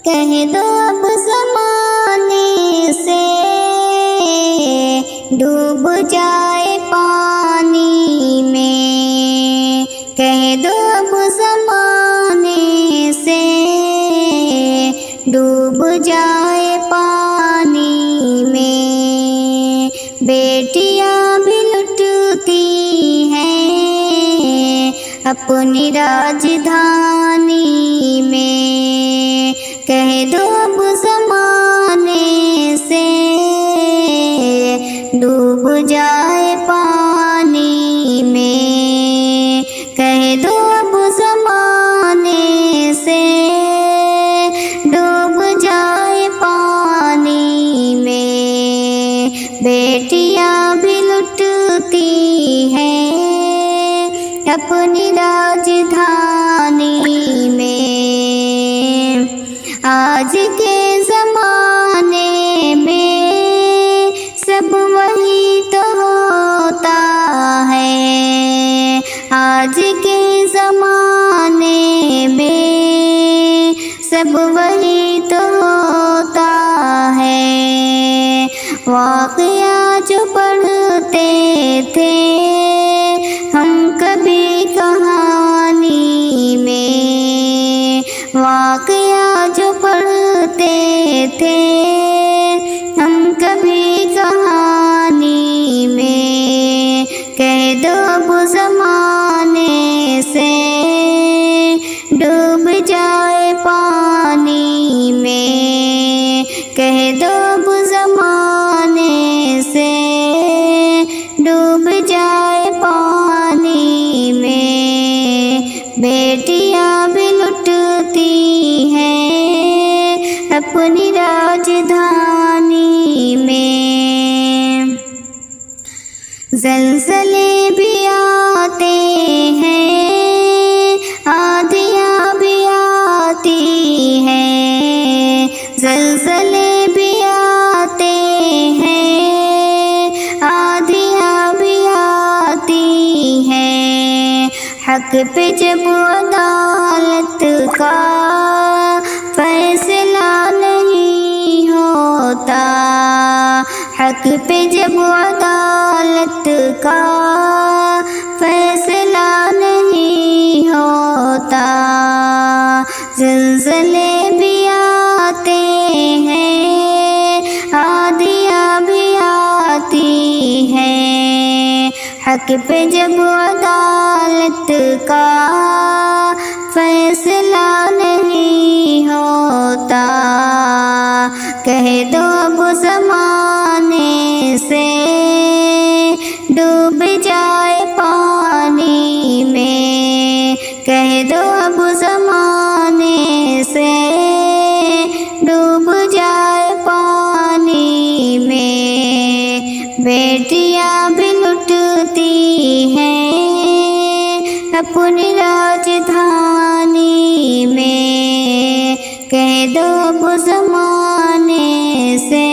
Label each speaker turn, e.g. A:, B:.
A: कह दो अब ज़माने से डूब जाए पानी में। कह दो अब ज़माने से डूब जाए पानी में। बेटियां भी लुटती हैं अपनी राजधानी में। कह दो अब ज़माने से डूब जाए पानी में। कह दो अब ज़माने से डूब जाए पानी में। बेटियां भी लुटती हैं अपनी राजधानी में। आज के ज़माने में सब वही तो होता है। आज के ज़माने में सब वही तो होता है। वाक़या जो पढ़ते थे हम कभी कहानी में। वाक़या जो पढ़ते थे हम कभी कहानी में। कह दो अब ज़माने से डूब जाए पानी में। कह दो अब ज़माने से डूब जाए पानी में। बेटियां भी लुटती हैं अपनी राजधानी में। ज़लज़ले भी आते हैं आंधियाँ भी आती हैं। ज़लज़ले भी आते हैं आंधियाँ भी आती हैं। हक पे जब अदालत का फैसला नहीं होता। हक पे जब अदालत का फैसला नहीं होता। ज़लज़ले भी आते हैं आंधियाँ भी आती हैं। हक पे जब अदालत का फैसला नहीं होता। कह दो अब ज़माने से डूब जाए पानी में। कह दो अब ज़माने से डूब जाए पानी में। बेटियां भी लुटती हैं अपनी राजधानी में। कह दो अब ज़माने से